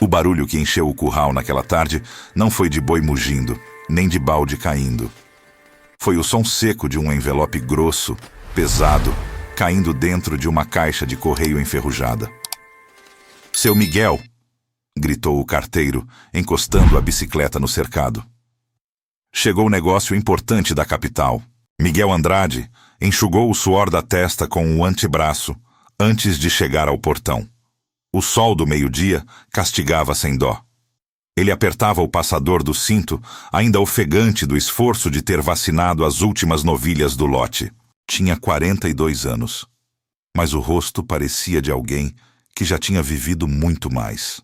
O barulho que encheu o curral naquela tarde não foi de boi mugindo, nem de balde caindo. Foi o som seco de um envelope grosso, pesado, caindo dentro de uma caixa de correio enferrujada. "Seu Miguel!" gritou o carteiro, encostando a bicicleta no cercado. Chegou o negócio importante da capital. Miguel Andrade enxugou o suor da testa com o antebraço antes de chegar ao portão. O sol do meio-dia castigava sem dó. Ele apertava o passador do cinto, ainda ofegante do esforço de ter vacinado as últimas novilhas do lote. Tinha 42 anos, mas o rosto parecia de alguém que já tinha vivido muito mais.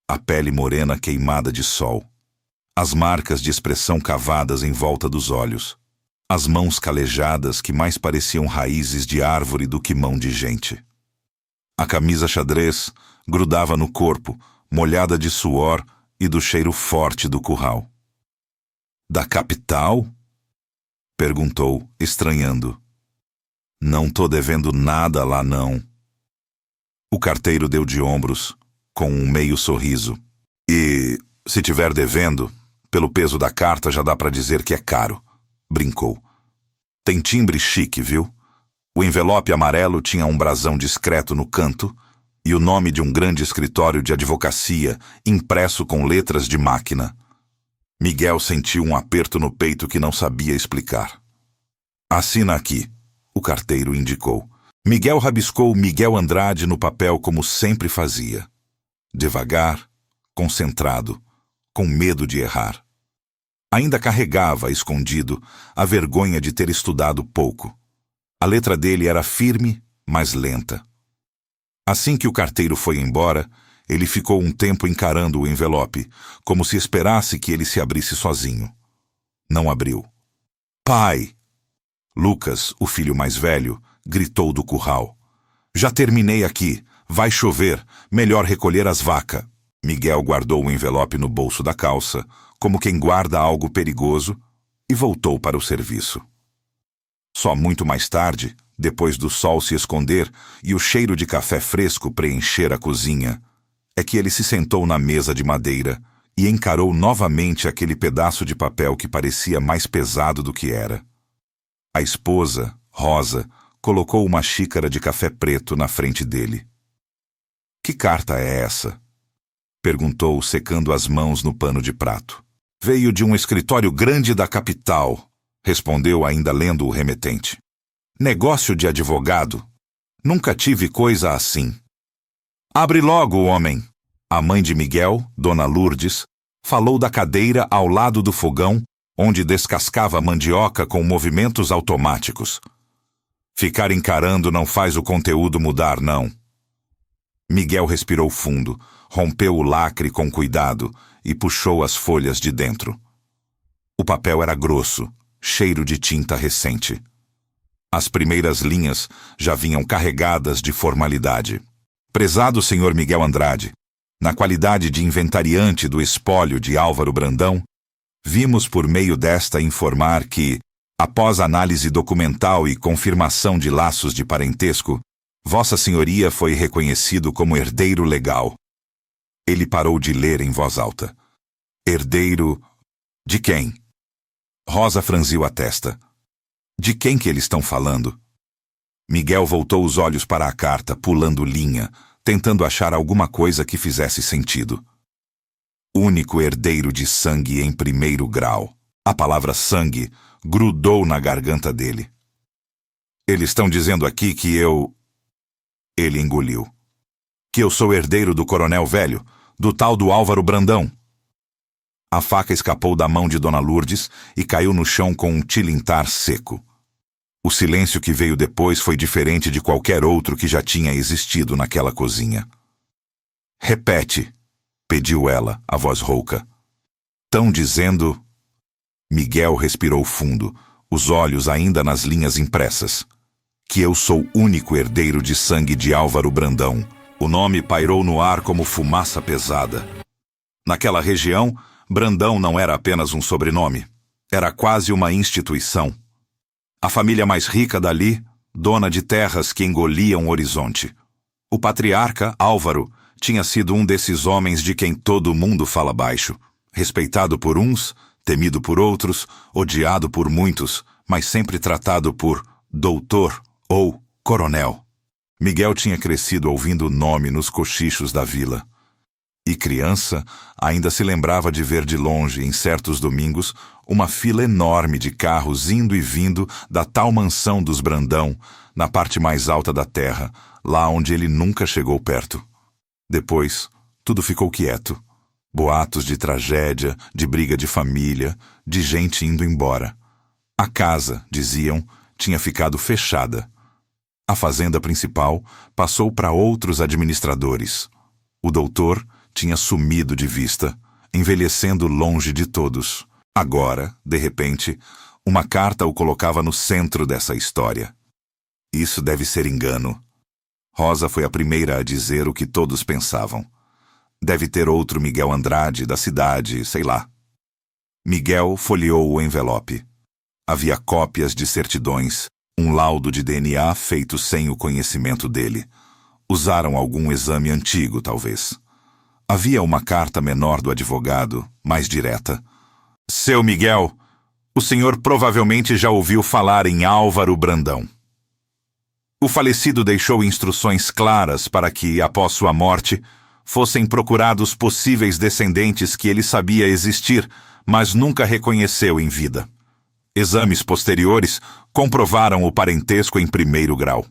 A pele morena queimada de sol, as marcas de expressão cavadas em volta dos olhos, as mãos calejadas que mais pareciam raízes de árvore do que mão de gente. A camisa xadrez grudava no corpo, molhada de suor e do cheiro forte do curral. "Da capital?" perguntou, estranhando. "Não tô devendo nada lá, não." O carteiro deu de ombros, com um meio sorriso. "E, se tiver devendo, pelo peso da carta já dá pra dizer que é caro", brincou. "Tem timbre chique, viu? O envelope amarelo tinha um brasão discreto no canto e o nome de um grande escritório de advocacia impresso com letras de máquina." Miguel sentiu um aperto no peito que não sabia explicar. "Assina aqui", o carteiro indicou. Miguel rabiscou Miguel Andrade no papel como sempre fazia. Devagar, concentrado, com medo de errar. Ainda carregava, escondido, a vergonha de ter estudado pouco. A letra dele era firme, mas lenta. Assim que o carteiro foi embora, ele ficou um tempo encarando o envelope, como se esperasse que ele se abrisse sozinho. Não abriu. "Pai!" Lucas, o filho mais velho, gritou do curral. "Já terminei aqui. Vai chover. Melhor recolher as vacas." Miguel guardou o envelope no bolso da calça, como quem guarda algo perigoso, e voltou para o serviço. Só muito mais tarde, depois do sol se esconder e o cheiro de café fresco preencher a cozinha, é que ele se sentou na mesa de madeira e encarou novamente aquele pedaço de papel que parecia mais pesado do que era. A esposa, Rosa, colocou uma xícara de café preto na frente dele. "Que carta é essa?" perguntou, secando as mãos no pano de prato. "Veio de um escritório grande da capital", respondeu, ainda lendo o remetente. "Negócio de advogado. Nunca tive coisa assim." "Abre logo, homem." A mãe de Miguel, Dona Lourdes, falou da cadeira ao lado do fogão, onde descascava mandioca com movimentos automáticos. "Ficar encarando não faz o conteúdo mudar, não." Miguel respirou fundo, rompeu o lacre com cuidado e puxou as folhas de dentro. O papel era grosso, cheiro de tinta recente. As primeiras linhas já vinham carregadas de formalidade. "Prezado Sr. Miguel Andrade, na qualidade de inventariante do espólio de Álvaro Brandão, vimos por meio desta informar que, após análise documental e confirmação de laços de parentesco, Vossa Senhoria foi reconhecido como herdeiro legal." Ele parou de ler em voz alta. "Herdeiro de quem?" Rosa franziu a testa. "De quem que eles estão falando?" Miguel voltou os olhos para a carta, pulando linha, tentando achar alguma coisa que fizesse sentido. "Único herdeiro de sangue em primeiro grau." A palavra sangue grudou na garganta dele. "Eles estão dizendo aqui que eu..." Ele engoliu. "Que eu sou herdeiro do coronel velho, do tal do Álvaro Brandão." A faca escapou da mão de Dona Lourdes e caiu no chão com um tilintar seco. O silêncio que veio depois foi diferente de qualquer outro que já tinha existido naquela cozinha. "Repete", pediu ela, a voz rouca. "Tão dizendo..." Miguel respirou fundo, os olhos ainda nas linhas impressas. "Que eu sou único herdeiro de sangue de Álvaro Brandão." O nome pairou no ar como fumaça pesada. Naquela região, Brandão não era apenas um sobrenome. Era quase uma instituição. A família mais rica dali, dona de terras que engoliam o horizonte. O patriarca, Álvaro, tinha sido um desses homens de quem todo mundo fala baixo, respeitado por uns, temido por outros, odiado por muitos, mas sempre tratado por doutor ou coronel. Miguel tinha crescido ouvindo o nome nos cochichos da vila. E criança, ainda se lembrava de ver de longe, em certos domingos, uma fila enorme de carros indo e vindo da tal mansão dos Brandão, na parte mais alta da terra, lá onde ele nunca chegou perto. Depois, tudo ficou quieto. Boatos de tragédia, de briga de família, de gente indo embora. A casa, diziam, tinha ficado fechada. A fazenda principal passou para outros administradores. O doutor tinha sumido de vista, envelhecendo longe de todos. Agora, de repente, uma carta o colocava no centro dessa história. Isso deve ser engano. Rosa foi a primeira a dizer o que todos pensavam. Deve ter outro Miguel Andrade da cidade, sei lá. Miguel folheou o envelope. Havia cópias de certidões, um laudo de DNA feito sem o conhecimento dele. Usaram algum exame antigo, talvez. Havia uma carta menor do advogado, mais direta. Seu Miguel, o senhor provavelmente já ouviu falar em Álvaro Brandão. O falecido deixou instruções claras para que, após sua morte, fossem procurados possíveis descendentes que ele sabia existir, mas nunca reconheceu em vida. Exames posteriores comprovaram o parentesco em primeiro grau.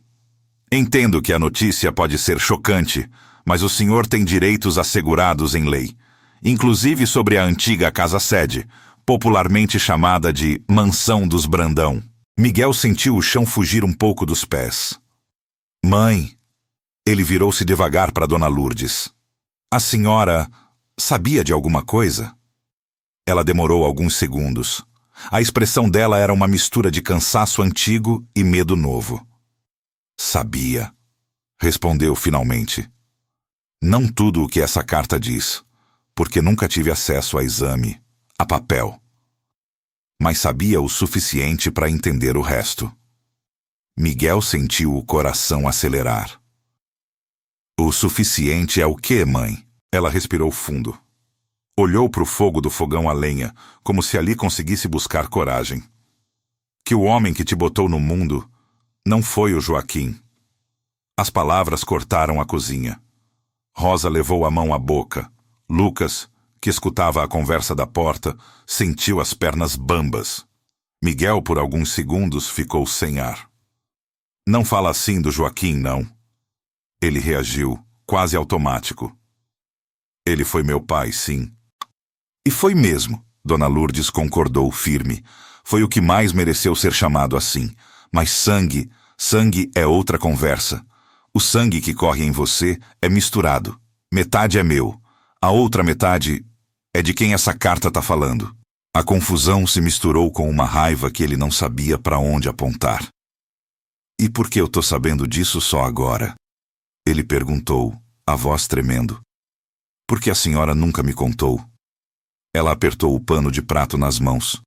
Entendo que a notícia pode ser chocante, mas o senhor tem direitos assegurados em lei, inclusive sobre a antiga casa-sede, popularmente chamada de Mansão dos Brandão. Miguel sentiu o chão fugir um pouco dos pés. Mãe! Ele virou-se devagar para Dona Lourdes. A senhora sabia de alguma coisa? Ela demorou alguns segundos. A expressão dela era uma mistura de cansaço antigo e medo novo. Sabia, respondeu finalmente. Não tudo o que essa carta diz, porque nunca tive acesso a exame, a papel. Mas sabia o suficiente para entender o resto. Miguel sentiu o coração acelerar. O suficiente é o quê, mãe? Ela respirou fundo. Olhou para o fogo do fogão a lenha, como se ali conseguisse buscar coragem. Que o homem que te botou no mundo não foi o Joaquim. As palavras cortaram a cozinha. Rosa levou a mão à boca. Lucas, que escutava a conversa da porta, sentiu as pernas bambas. Miguel, por alguns segundos, ficou sem ar. Não fala assim do Joaquim, não. Ele reagiu, quase automático. Ele foi meu pai, sim. E foi mesmo, Dona Lourdes concordou firme. Foi o que mais mereceu ser chamado assim. Mas sangue é outra conversa. O sangue que corre em você é misturado. Metade é meu. A outra metade é de quem essa carta está falando. A confusão se misturou com uma raiva que ele não sabia para onde apontar. E por que eu tô sabendo disso só agora? Ele perguntou, a voz tremendo. Porque a senhora nunca me contou. Ela apertou o pano de prato nas mãos,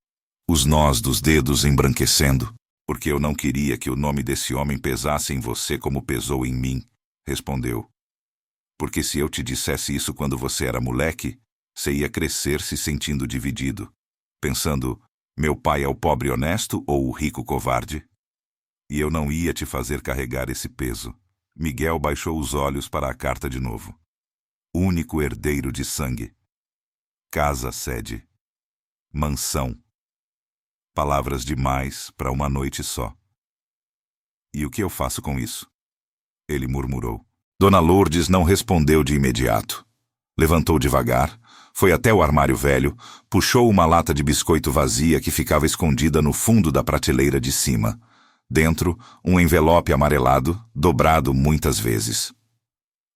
os nós dos dedos embranquecendo. Porque eu não queria que o nome desse homem pesasse em você como pesou em mim, respondeu. Porque se eu te dissesse isso quando você era moleque, você ia crescer se sentindo dividido, pensando, meu pai é o pobre honesto ou o rico covarde? E eu não ia te fazer carregar esse peso. Miguel baixou os olhos para a carta de novo. Único herdeiro de sangue. Casa-sede. Mansão. Palavras demais para uma noite só. E o que eu faço com isso? Ele murmurou. Dona Lourdes não respondeu de imediato. Levantou devagar, foi até o armário velho, puxou uma lata de biscoito vazia que ficava escondida no fundo da prateleira de cima. Dentro, um envelope amarelado, dobrado muitas vezes.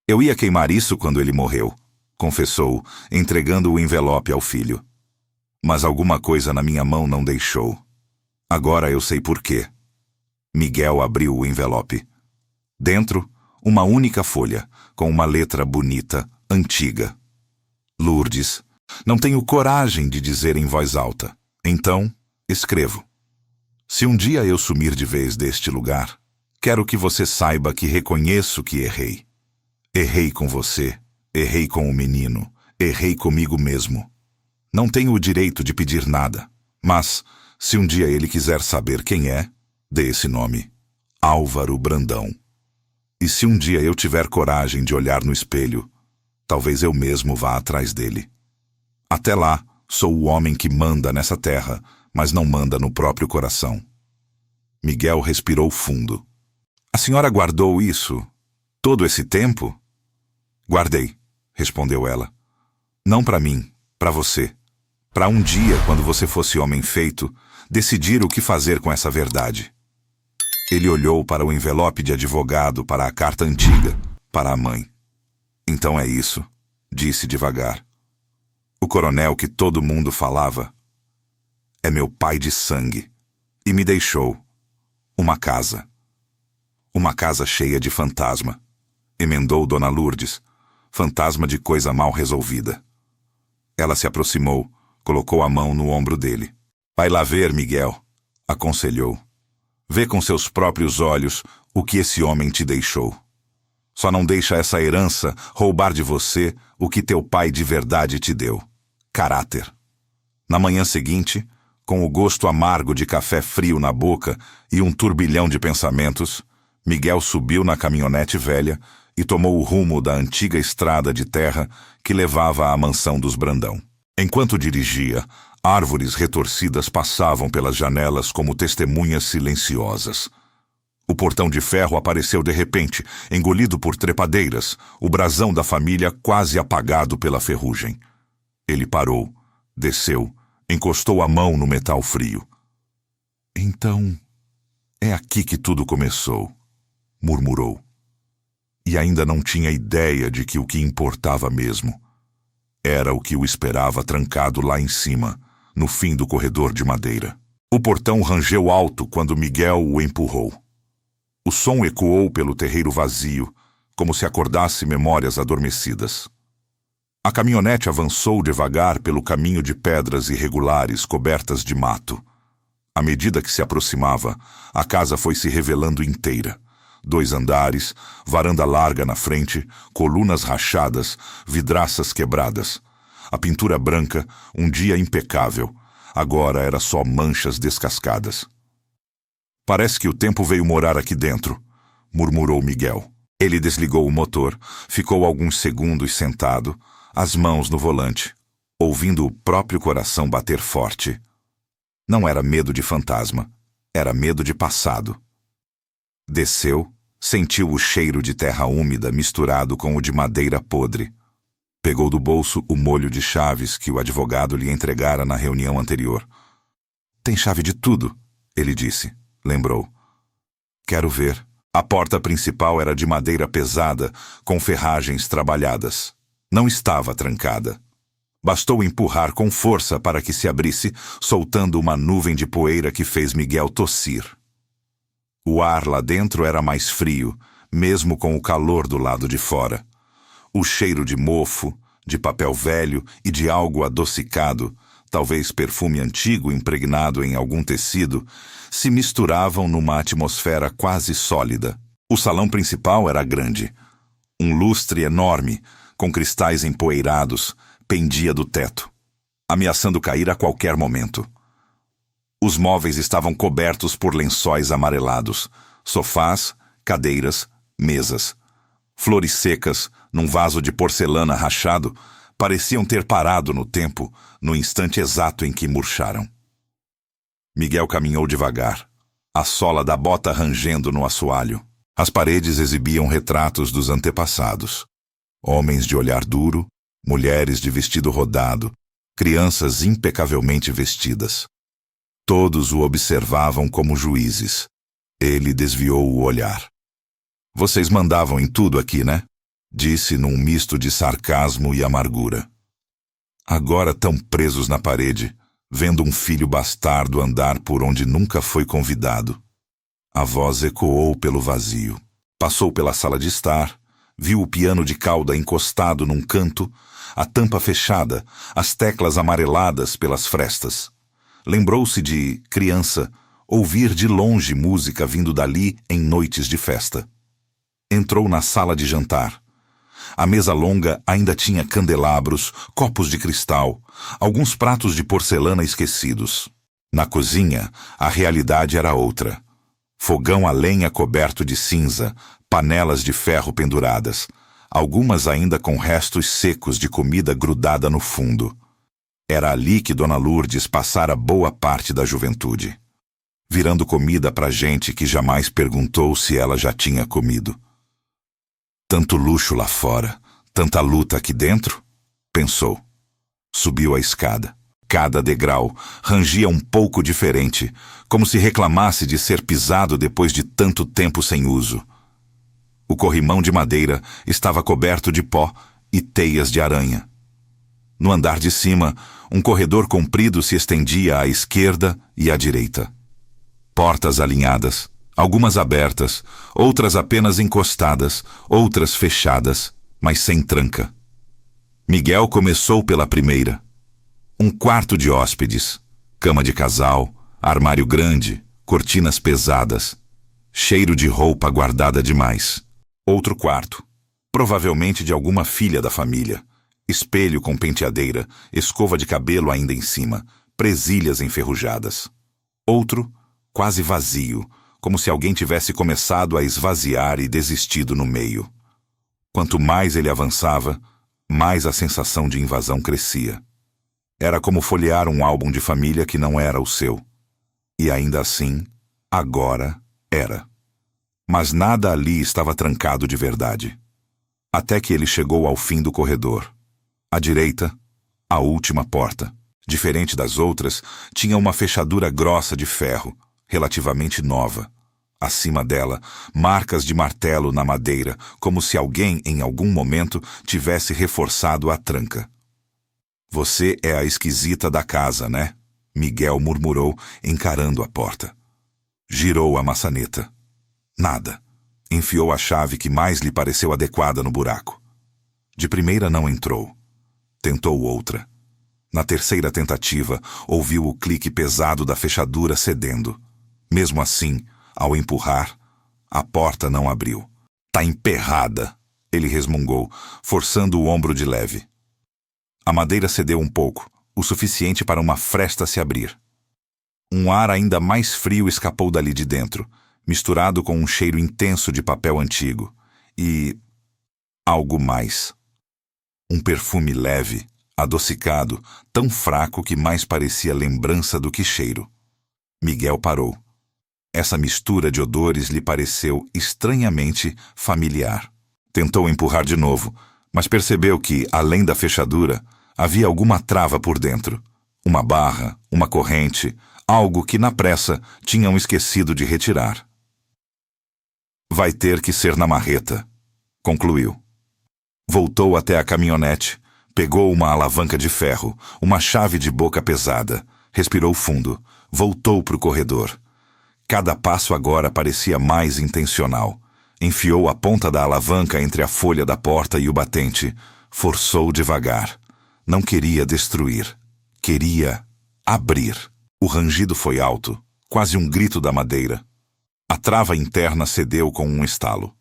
Eu ia queimar isso quando ele morreu, confessou, entregando o envelope ao filho. Mas alguma coisa na minha mão não deixou. Agora eu sei por quê. Miguel abriu o envelope. Dentro, uma única folha, com uma letra bonita, antiga. Lourdes, não tenho coragem de dizer em voz alta. Então, escrevo. Se um dia eu sumir de vez deste lugar, quero que você saiba que reconheço que errei. Errei com você, Errei com o menino, errei comigo mesmo. Não tenho o direito de pedir nada, mas, se um dia ele quiser saber quem é, dê esse nome: Álvaro Brandão. E se um dia eu tiver coragem de olhar no espelho, talvez eu mesmo vá atrás dele. Até lá, sou o homem que manda nessa terra, mas não manda no próprio coração. Miguel respirou fundo. A senhora guardou isso todo esse tempo? Guardei, respondeu ela. Não para mim, para você. Para um dia, quando você fosse homem feito, decidir o que fazer com essa verdade. Ele olhou para o envelope de advogado, para a carta antiga, para a mãe. Então é isso, disse devagar. O coronel que todo mundo falava é meu pai de sangue e me deixou uma casa. Uma casa cheia de fantasma, emendou Dona Lourdes, fantasma de coisa mal resolvida. Ela se aproximou, colocou a mão no ombro dele. Vai lá ver, Miguel, aconselhou. Vê com seus próprios olhos o que esse homem te deixou. Só não deixa essa herança roubar de você o que teu pai de verdade te deu: caráter. Na manhã seguinte, com o gosto amargo de café frio na boca e um turbilhão de pensamentos, Miguel subiu na caminhonete velha e tomou o rumo da antiga estrada de terra que levava à mansão dos Brandão. Enquanto dirigia, árvores retorcidas passavam pelas janelas como testemunhas silenciosas. O portão de ferro apareceu de repente, engolido por trepadeiras, o brasão da família quase apagado pela ferrugem. Ele parou, desceu, encostou a mão no metal frio. Então, é aqui que tudo começou, murmurou. E ainda não tinha ideia de que o que importava mesmo era o que o esperava trancado lá em cima, no fim do corredor de madeira. O portão rangeu alto quando Miguel o empurrou. O som ecoou pelo terreiro vazio, como se acordasse memórias adormecidas. A caminhonete avançou devagar pelo caminho de pedras irregulares cobertas de mato. À medida que se aproximava, a casa foi se revelando inteira. 2 andares, varanda larga na frente, colunas rachadas, vidraças quebradas. A pintura branca, um dia impecável, agora era só manchas descascadas. Parece que o tempo veio morar aqui dentro, murmurou Miguel. Ele desligou o motor, ficou alguns segundos sentado, as mãos no volante, ouvindo o próprio coração bater forte. Não era medo de fantasma, era medo de passado. Desceu, sentiu o cheiro de terra úmida misturado com o de madeira podre. Pegou do bolso o molho de chaves que o advogado lhe entregara na reunião anterior. Tem chave de tudo, ele disse, lembrou. Quero ver. A porta principal era de madeira pesada, com ferragens trabalhadas. Não estava trancada. Bastou empurrar com força para que se abrisse, soltando uma nuvem de poeira que fez Miguel tossir. O ar lá dentro era mais frio, mesmo com o calor do lado de fora. O cheiro de mofo, de papel velho e de algo adocicado, talvez perfume antigo impregnado em algum tecido, se misturavam numa atmosfera quase sólida. O salão principal era grande. Um lustre enorme, com cristais empoeirados, pendia do teto, ameaçando cair a qualquer momento. Os móveis estavam cobertos por lençóis amarelados, sofás, cadeiras, mesas. Flores secas, num vaso de porcelana rachado, pareciam ter parado no tempo, no instante exato em que murcharam. Miguel caminhou devagar, a sola da bota rangendo no assoalho. As paredes exibiam retratos dos antepassados. Homens de olhar duro, mulheres de vestido rodado, crianças impecavelmente vestidas. Todos o observavam como juízes. Ele desviou o olhar. Vocês mandavam em tudo aqui, né? Disse num misto de sarcasmo e amargura. Agora tão presos na parede, vendo um filho bastardo andar por onde nunca foi convidado. A voz ecoou pelo vazio. Passou pela sala de estar, viu o piano de cauda encostado num canto, a tampa fechada, as teclas amareladas pelas frestas. Lembrou-se de, criança, ouvir de longe música vindo dali em noites de festa. Entrou na sala de jantar. A mesa longa ainda tinha candelabros, copos de cristal, alguns pratos de porcelana esquecidos. Na cozinha, a realidade era outra. Fogão a lenha coberto de cinza, panelas de ferro penduradas, algumas ainda com restos secos de comida grudada no fundo. Era ali que Dona Lourdes passara boa parte da juventude, virando comida para gente que jamais perguntou se ela já tinha comido. Tanto luxo lá fora, tanta luta aqui dentro, pensou. Subiu a escada. Cada degrau rangia um pouco diferente, como se reclamasse de ser pisado depois de tanto tempo sem uso. O corrimão de madeira estava coberto de pó e teias de aranha. No andar de cima, um corredor comprido se estendia à esquerda e à direita. Portas alinhadas, algumas abertas, outras apenas encostadas, outras fechadas, mas sem tranca. Miguel começou pela primeira. Um quarto de hóspedes, cama de casal, armário grande, cortinas pesadas, cheiro de roupa guardada demais. Outro quarto, provavelmente de alguma filha da família. Espelho com penteadeira, escova de cabelo ainda em cima, presilhas enferrujadas. Outro, quase vazio, como se alguém tivesse começado a esvaziar e desistido no meio. Quanto mais ele avançava, mais a sensação de invasão crescia. Era como folhear um álbum de família que não era o seu. E ainda assim, agora era. Mas nada ali estava trancado de verdade. Até que ele chegou ao fim do corredor. À direita, a última porta, diferente das outras, tinha uma fechadura grossa de ferro, relativamente nova. Acima dela, marcas de martelo na madeira, como se alguém, em algum momento, tivesse reforçado a tranca. Você é a esquisita da casa, né? Miguel murmurou, encarando a porta. Girou a maçaneta. Nada. Enfiou a chave que mais lhe pareceu adequada no buraco. De primeira não entrou. Tentou outra. Na terceira tentativa, ouviu o clique pesado da fechadura cedendo. Mesmo assim, ao empurrar, a porta não abriu. Tá emperrada, ele resmungou, forçando o ombro de leve. A madeira cedeu um pouco, o suficiente para uma fresta se abrir. Um ar ainda mais frio escapou dali de dentro, misturado com um cheiro intenso de papel antigo. E algo mais. Um perfume leve, adocicado, tão fraco que mais parecia lembrança do que cheiro. Miguel parou. Essa mistura de odores lhe pareceu estranhamente familiar. Tentou empurrar de novo, mas percebeu que, além da fechadura, havia alguma trava por dentro. Uma barra, uma corrente, algo que, na pressa, tinham esquecido de retirar. Vai ter que ser na marreta, concluiu. Voltou até a caminhonete, pegou uma alavanca de ferro, uma chave de boca pesada, respirou fundo, voltou para o corredor. Cada passo agora parecia mais intencional. Enfiou a ponta da alavanca entre a folha da porta e o batente. Forçou devagar. Não queria destruir. Queria abrir. O rangido foi alto, quase um grito da madeira. A trava interna cedeu com um estalo.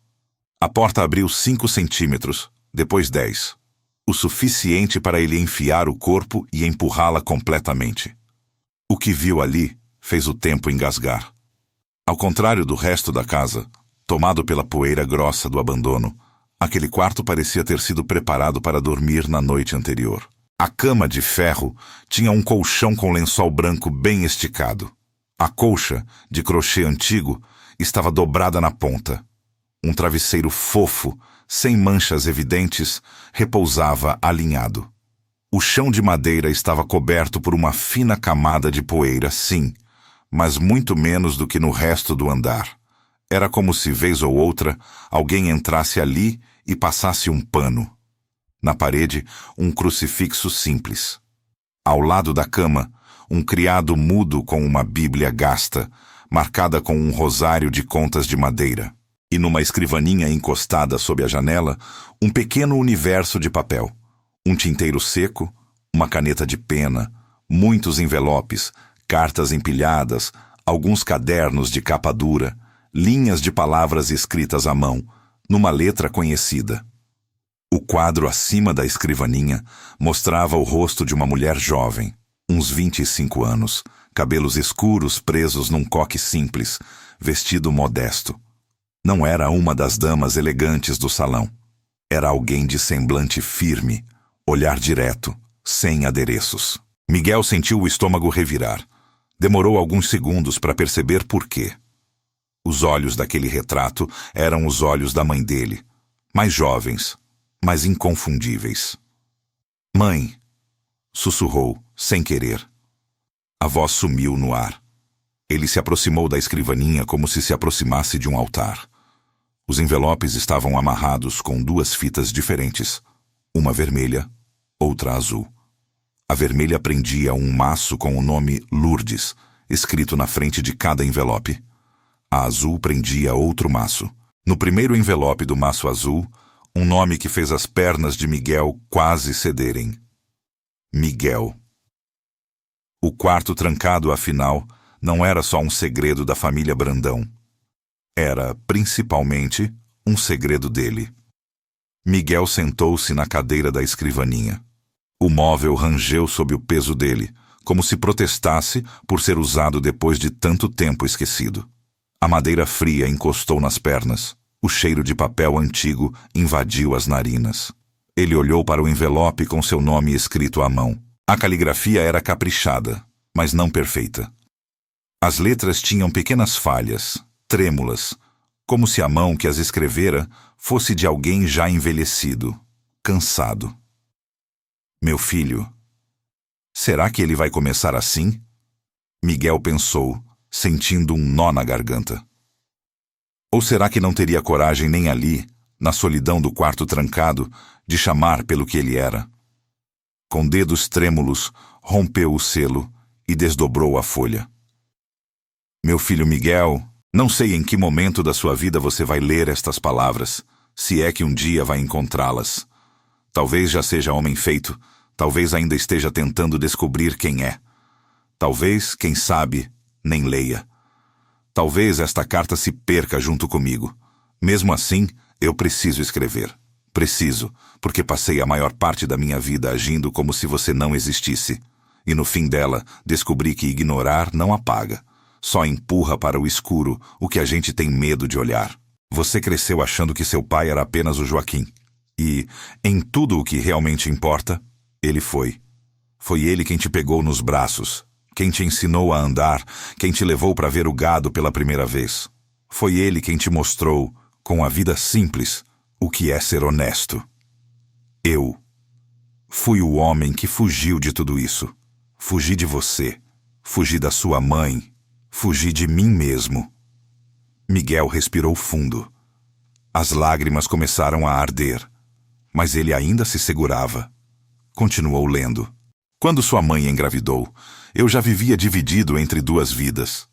A porta abriu 5 centímetros, depois 10. O suficiente para ele enfiar o corpo e empurrá-la completamente. O que viu ali fez o tempo engasgar. Ao contrário do resto da casa, tomado pela poeira grossa do abandono, aquele quarto parecia ter sido preparado para dormir na noite anterior. A cama de ferro tinha um colchão com lençol branco bem esticado. A colcha, de crochê antigo, estava dobrada na ponta. Um travesseiro fofo, sem manchas evidentes, repousava alinhado. O chão de madeira estava coberto por uma fina camada de poeira, sim, mas muito menos do que no resto do andar. Era como se, vez ou outra, alguém entrasse ali e passasse um pano. Na parede, um crucifixo simples. Ao lado da cama, um criado mudo com uma bíblia gasta, marcada com um rosário de contas de madeira. E numa escrivaninha encostada sob a janela, um pequeno universo de papel. Um tinteiro seco, uma caneta de pena, muitos envelopes, cartas empilhadas, alguns cadernos de capa dura, linhas de palavras escritas à mão, numa letra conhecida. O quadro acima da escrivaninha mostrava o rosto de uma mulher jovem, uns 25 anos, cabelos escuros presos num coque simples, vestido modesto. Não era uma das damas elegantes do salão. Era alguém de semblante firme, olhar direto, sem adereços. Miguel sentiu o estômago revirar. Demorou alguns segundos para perceber por quê. Os olhos daquele retrato eram os olhos da mãe dele, mais jovens, mas inconfundíveis. "Mãe", sussurrou, sem querer. A voz sumiu no ar. Ele se aproximou da escrivaninha como se se aproximasse de um altar. Os envelopes estavam amarrados com duas fitas diferentes, uma vermelha, outra azul. A vermelha prendia um maço com o nome Lourdes, escrito na frente de cada envelope. A azul prendia outro maço. No primeiro envelope do maço azul, um nome que fez as pernas de Miguel quase cederem. Miguel. O quarto trancado, afinal, não era só um segredo da família Brandão. Era, principalmente, um segredo dele. Miguel sentou-se na cadeira da escrivaninha. O móvel rangeu sob o peso dele, como se protestasse por ser usado depois de tanto tempo esquecido. A madeira fria encostou nas pernas. O cheiro de papel antigo invadiu as narinas. Ele olhou para o envelope com seu nome escrito à mão. A caligrafia era caprichada, mas não perfeita. As letras tinham pequenas falhas, trêmulas, como se a mão que as escrevera fosse de alguém já envelhecido, cansado. "Meu filho, será que ele vai começar assim?" Miguel pensou, sentindo um nó na garganta. Ou será que não teria coragem nem ali, na solidão do quarto trancado, de chamar pelo que ele era? Com dedos trêmulos, rompeu o selo e desdobrou a folha. "Meu filho Miguel, não sei em que momento da sua vida você vai ler estas palavras, se é que um dia vai encontrá-las. Talvez já seja homem feito, talvez ainda esteja tentando descobrir quem é. Talvez, quem sabe, nem leia. Talvez esta carta se perca junto comigo. Mesmo assim, eu preciso escrever. Preciso, porque passei a maior parte da minha vida agindo como se você não existisse. E no fim dela, descobri que ignorar não apaga. Só empurra para o escuro o que a gente tem medo de olhar. Você cresceu achando que seu pai era apenas o Joaquim. E, em tudo o que realmente importa, ele foi. Foi ele quem te pegou nos braços, quem te ensinou a andar, quem te levou para ver o gado pela primeira vez. Foi ele quem te mostrou, com a vida simples, o que é ser honesto. Eu fui o homem que fugiu de tudo isso. Fugi de você, fugi da sua mãe, fugi de mim mesmo." Miguel respirou fundo. As lágrimas começaram a arder, mas ele ainda se segurava. Continuou lendo. "Quando sua mãe engravidou, eu já vivia dividido entre duas vidas.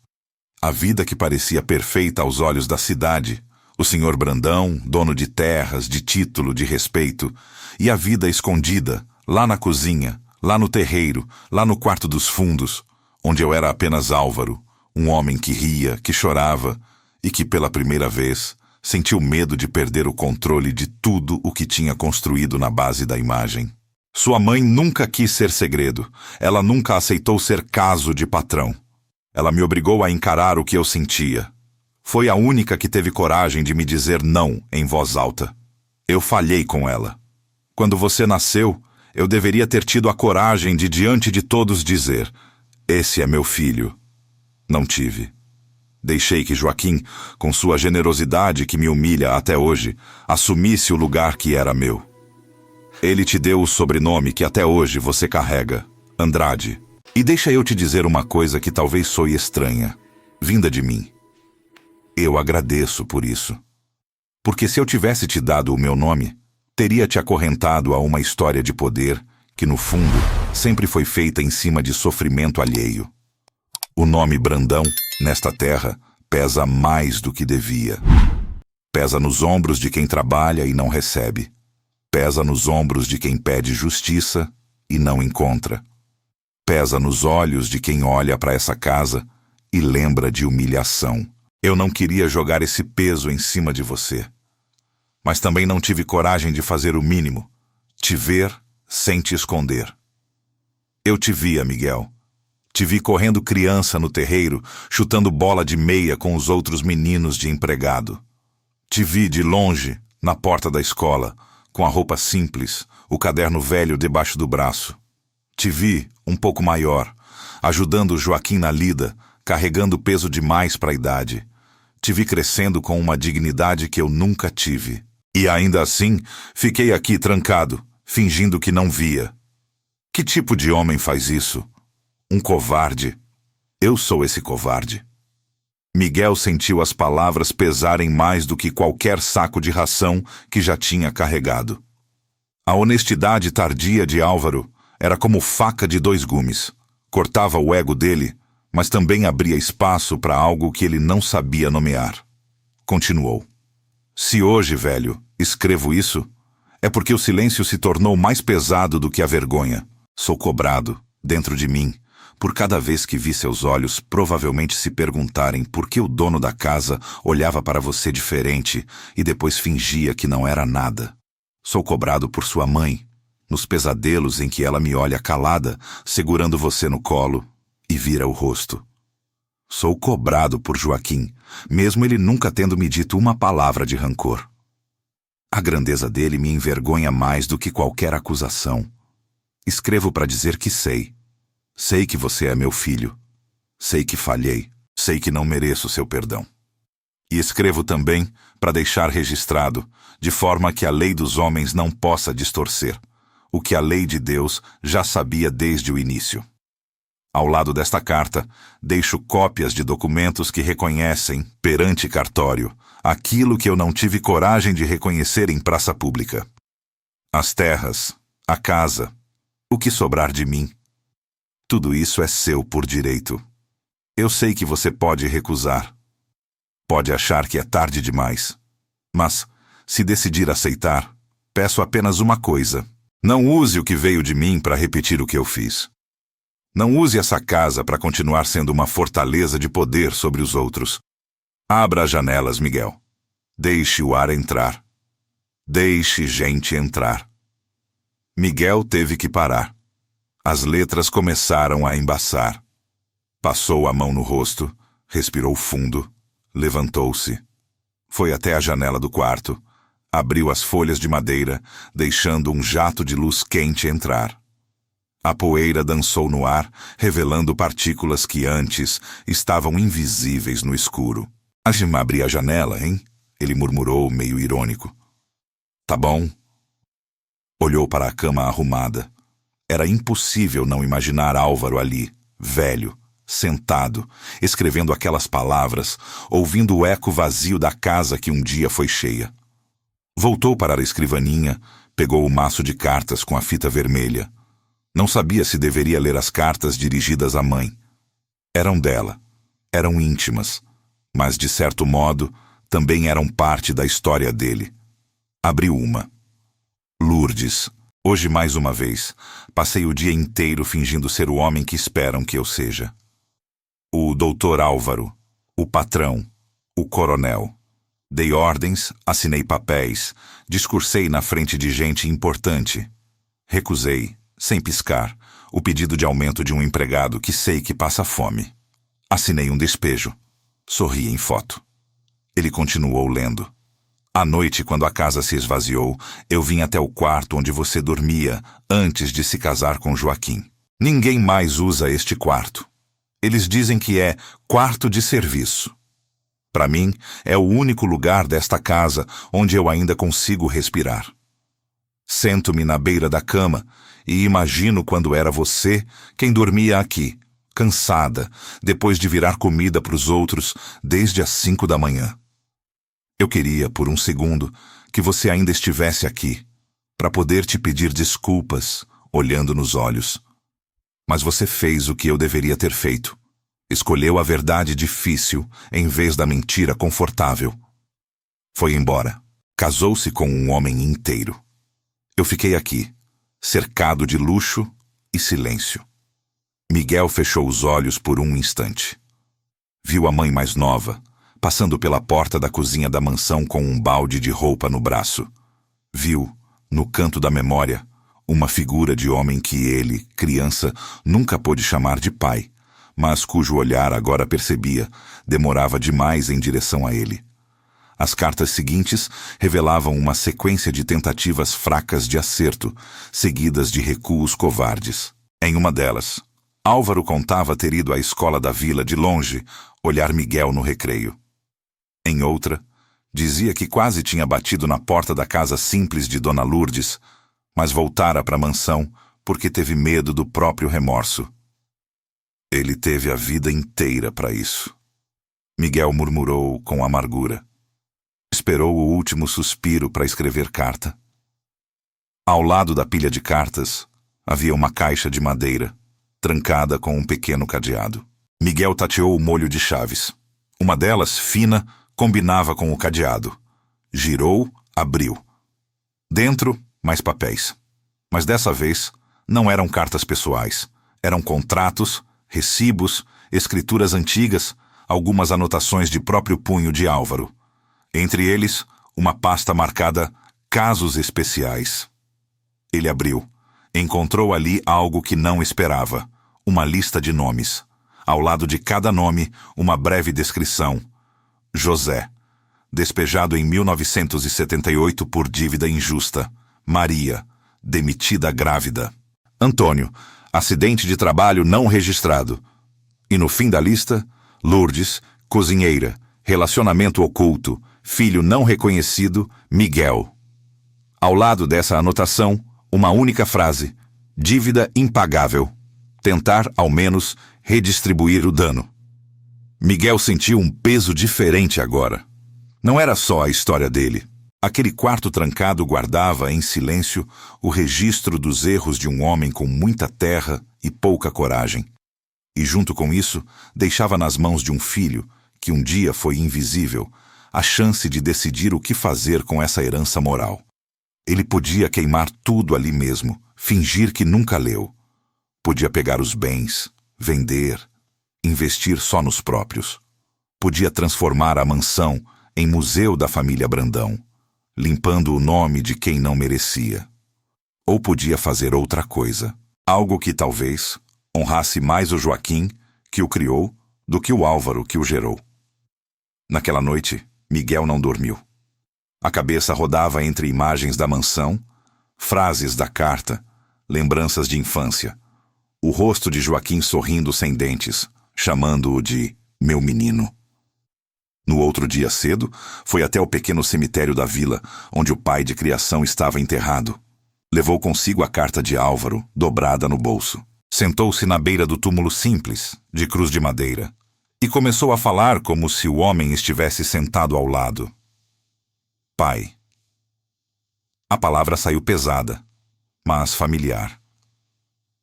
A vida que parecia perfeita aos olhos da cidade, o senhor Brandão, dono de terras, de título, de respeito, e a vida escondida, lá na cozinha, lá no terreiro, lá no quarto dos fundos, onde eu era apenas Álvaro, um homem que ria, que chorava e que, pela primeira vez, sentiu medo de perder o controle de tudo o que tinha construído na base da imagem. Sua mãe nunca quis ser segredo. Ela nunca aceitou ser caso de patrão. Ela me obrigou a encarar o que eu sentia. Foi a única que teve coragem de me dizer não em voz alta. Eu falhei com ela. Quando você nasceu, eu deveria ter tido a coragem de, diante de todos, dizer: esse é meu filho. Não tive. Deixei que Joaquim, com sua generosidade que me humilha até hoje, assumisse o lugar que era meu. Ele te deu o sobrenome que até hoje você carrega, Andrade. E deixa eu te dizer uma coisa que talvez soe estranha, vinda de mim. Eu agradeço por isso. Porque se eu tivesse te dado o meu nome, teria te acorrentado a uma história de poder que, no fundo, sempre foi feita em cima de sofrimento alheio. O nome Brandão, nesta terra, pesa mais do que devia. Pesa nos ombros de quem trabalha e não recebe. Pesa nos ombros de quem pede justiça e não encontra. Pesa nos olhos de quem olha para essa casa e lembra de humilhação. Eu não queria jogar esse peso em cima de você. Mas também não tive coragem de fazer o mínimo: te ver sem te esconder. Eu te via, Miguel. Te vi correndo criança no terreiro, chutando bola de meia com os outros meninos de empregado. Te vi de longe, na porta da escola, com a roupa simples, o caderno velho debaixo do braço. Te vi, um pouco maior, ajudando o Joaquim na lida, carregando peso demais para a idade. Te vi crescendo com uma dignidade que eu nunca tive. E ainda assim, fiquei aqui trancado, fingindo que não via. Que tipo de homem faz isso? Um covarde. Eu sou esse covarde. Miguel sentiu as palavras pesarem mais do que qualquer saco de ração que já tinha carregado. A honestidade tardia de Álvaro era como faca de dois gumes. Cortava o ego dele, mas também abria espaço para algo que ele não sabia nomear. Continuou. Se hoje, velho, escrevo isso, é porque o silêncio se tornou mais pesado do que a vergonha. Sou cobrado, dentro de mim, por cada vez que vi seus olhos provavelmente se perguntarem por que o dono da casa olhava para você diferente e depois fingia que não era nada. Sou cobrado por sua mãe, nos pesadelos em que ela me olha calada, segurando você no colo, e vira o rosto. Sou cobrado por Joaquim, mesmo ele nunca tendo me dito uma palavra de rancor. A grandeza dele me envergonha mais do que qualquer acusação. Escrevo para dizer que sei. Sei que você é meu filho. Sei que falhei. Sei que não mereço seu perdão. E escrevo também para deixar registrado, de forma que a lei dos homens não possa distorcer, o que a lei de Deus já sabia desde o início. Ao lado desta carta, deixo cópias de documentos que reconhecem, perante cartório, aquilo que eu não tive coragem de reconhecer em praça pública. As terras, a casa, o que sobrar de mim. Tudo isso é seu por direito. Eu sei que você pode recusar. Pode achar que é tarde demais. Mas, se decidir aceitar, peço apenas uma coisa. Não use o que veio de mim para repetir o que eu fiz. Não use essa casa para continuar sendo uma fortaleza de poder sobre os outros. Abra as janelas, Miguel. Deixe o ar entrar. Deixe gente entrar. Miguel teve que parar. As letras começaram a embaçar. Passou a mão no rosto, respirou fundo, levantou-se. Foi até a janela do quarto, abriu as folhas de madeira, deixando um jato de luz quente entrar. A poeira dançou no ar, revelando partículas que antes estavam invisíveis no escuro. Abri a janela, hein? Ele murmurou, meio irônico. Tá bom. Olhou para a cama arrumada. Era impossível não imaginar Álvaro ali, velho, sentado, escrevendo aquelas palavras, ouvindo o eco vazio da casa que um dia foi cheia. Voltou para a escrivaninha, pegou o maço de cartas com a fita vermelha. Não sabia se deveria ler as cartas dirigidas à mãe. Eram dela, eram íntimas, mas, de certo modo, também eram parte da história dele. Abriu uma. Lourdes. Hoje, mais uma vez, passei o dia inteiro fingindo ser o homem que esperam que eu seja. O doutor Álvaro, o patrão, o coronel. Dei ordens, assinei papéis, discursei na frente de gente importante. Recusei, sem piscar, o pedido de aumento de um empregado que sei que passa fome. Assinei um despejo. Sorri em foto. Ele continuou lendo. À noite, quando a casa se esvaziou, eu vim até o quarto onde você dormia antes de se casar com Joaquim. Ninguém mais usa este quarto. Eles dizem que é quarto de serviço. Para mim, é o único lugar desta casa onde eu ainda consigo respirar. Sento-me na beira da cama e imagino quando era você quem dormia aqui, cansada, depois de virar comida para os outros desde as 5 da manhã. Eu queria, por um segundo, que você ainda estivesse aqui, para poder te pedir desculpas, olhando nos olhos. Mas você fez o que eu deveria ter feito. Escolheu a verdade difícil em vez da mentira confortável. Foi embora. Casou-se com um homem inteiro. Eu fiquei aqui, cercado de luxo e silêncio. Miguel fechou os olhos por um instante. Viu a mãe mais nova, passando pela porta da cozinha da mansão com um balde de roupa no braço. Viu, no canto da memória, uma figura de homem que ele, criança, nunca pôde chamar de pai, mas cujo olhar agora percebia, demorava demais em direção a ele. As cartas seguintes revelavam uma sequência de tentativas fracas de acerto, seguidas de recuos covardes. Em uma delas, Álvaro contava ter ido à escola da vila de longe olhar Miguel no recreio. Em outra, dizia que quase tinha batido na porta da casa simples de Dona Lourdes, mas voltara para a mansão porque teve medo do próprio remorso. Ele teve a vida inteira para isso. Miguel murmurou com amargura. Esperou o último suspiro para escrever carta. Ao lado da pilha de cartas, havia uma caixa de madeira, trancada com um pequeno cadeado. Miguel tateou o molho de chaves. Uma delas, fina, combinava com o cadeado. Girou, abriu. Dentro, mais papéis. Mas dessa vez, não eram cartas pessoais. Eram contratos, recibos, escrituras antigas, algumas anotações de próprio punho de Álvaro. Entre eles, uma pasta marcada Casos Especiais. Ele abriu. Encontrou ali algo que não esperava. Uma lista de nomes. Ao lado de cada nome, uma breve descrição. José, despejado em 1978 por dívida injusta. Maria, demitida grávida. Antônio, acidente de trabalho não registrado. E no fim da lista, Lourdes, cozinheira, relacionamento oculto, filho não reconhecido, Miguel. Ao lado dessa anotação, uma única frase: dívida impagável. Tentar, ao menos, redistribuir o dano. Miguel sentiu um peso diferente agora. Não era só a história dele. Aquele quarto trancado guardava, em silêncio, o registro dos erros de um homem com muita terra e pouca coragem. E, junto com isso, deixava nas mãos de um filho, que um dia foi invisível, a chance de decidir o que fazer com essa herança moral. Ele podia queimar tudo ali mesmo, fingir que nunca leu. Podia pegar os bens, vender, investir só nos próprios. Podia transformar a mansão em museu da família Brandão, limpando o nome de quem não merecia. Ou podia fazer outra coisa, algo que talvez honrasse mais o Joaquim, que o criou, do que o Álvaro, que o gerou. Naquela noite, Miguel não dormiu. A cabeça rodava entre imagens da mansão, frases da carta, lembranças de infância, o rosto de Joaquim sorrindo sem dentes, chamando-o de meu menino. No outro dia cedo, foi até o pequeno cemitério da vila, onde o pai de criação estava enterrado. Levou consigo a carta de Álvaro, dobrada no bolso. Sentou-se na beira do túmulo simples, de cruz de madeira, e começou a falar como se o homem estivesse sentado ao lado. Pai. A palavra saiu pesada, mas familiar.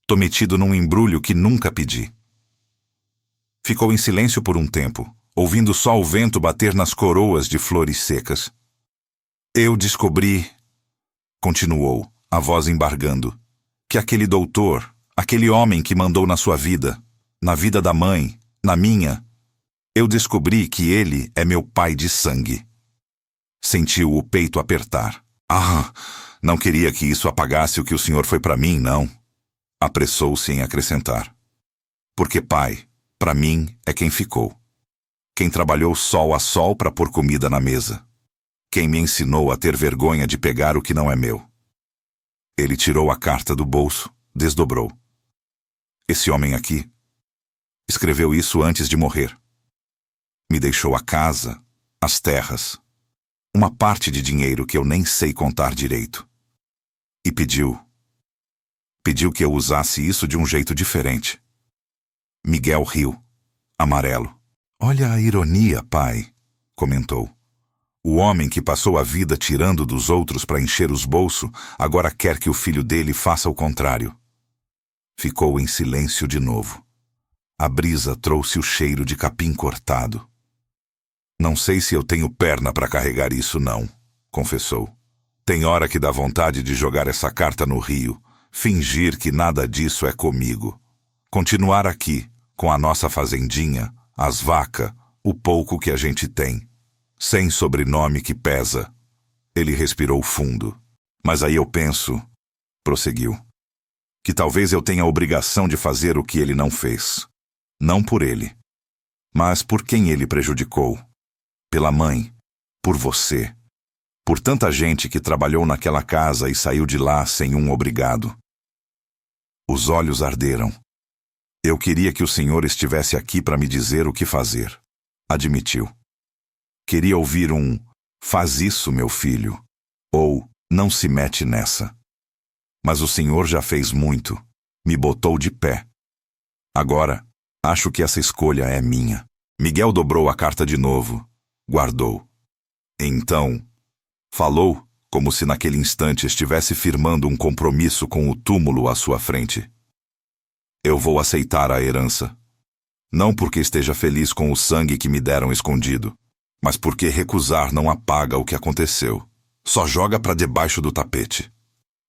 Tô metido num embrulho que nunca pedi. Ficou em silêncio por um tempo, ouvindo só o vento bater nas coroas de flores secas. Eu descobri, continuou, a voz embargando, que aquele doutor, aquele homem que mandou na sua vida, na vida da mãe, na minha, eu descobri que ele é meu pai de sangue. Sentiu o peito apertar. Ah, não queria que isso apagasse o que o senhor foi para mim, não. Apressou-se em acrescentar. Porque pai, para mim, é quem ficou. Quem trabalhou sol a sol para pôr comida na mesa. Quem me ensinou a ter vergonha de pegar o que não é meu. Ele tirou a carta do bolso, desdobrou. Esse homem aqui escreveu isso antes de morrer. Me deixou a casa, as terras, uma parte de dinheiro que eu nem sei contar direito. E pediu que eu usasse isso de um jeito diferente. Miguel riu, amarelo. Olha a ironia, pai, comentou. O homem que passou a vida tirando dos outros para encher os bolsos, agora quer que o filho dele faça o contrário. Ficou em silêncio de novo. A brisa trouxe o cheiro de capim cortado. Não sei se eu tenho perna para carregar isso, não, confessou. Tem hora que dá vontade de jogar essa carta no rio, fingir que nada disso é comigo. Continuar aqui, com a nossa fazendinha, as vacas, o pouco que a gente tem, sem sobrenome que pesa. Ele respirou fundo. Mas aí eu penso, prosseguiu, que talvez eu tenha a obrigação de fazer o que ele não fez. Não por ele, mas por quem ele prejudicou. Pela mãe, por você, por tanta gente que trabalhou naquela casa e saiu de lá sem um obrigado. Os olhos arderam. Eu queria que o senhor estivesse aqui para me dizer o que fazer, admitiu. Queria ouvir um "faz isso, meu filho", ou "não se mete nessa". Mas o senhor já fez muito, me botou de pé. Agora, acho que essa escolha é minha. Miguel dobrou a carta de novo, guardou. Então, falou como se naquele instante estivesse firmando um compromisso com o túmulo à sua frente. Eu vou aceitar a herança. Não porque esteja feliz com o sangue que me deram escondido, mas porque recusar não apaga o que aconteceu. Só joga para debaixo do tapete.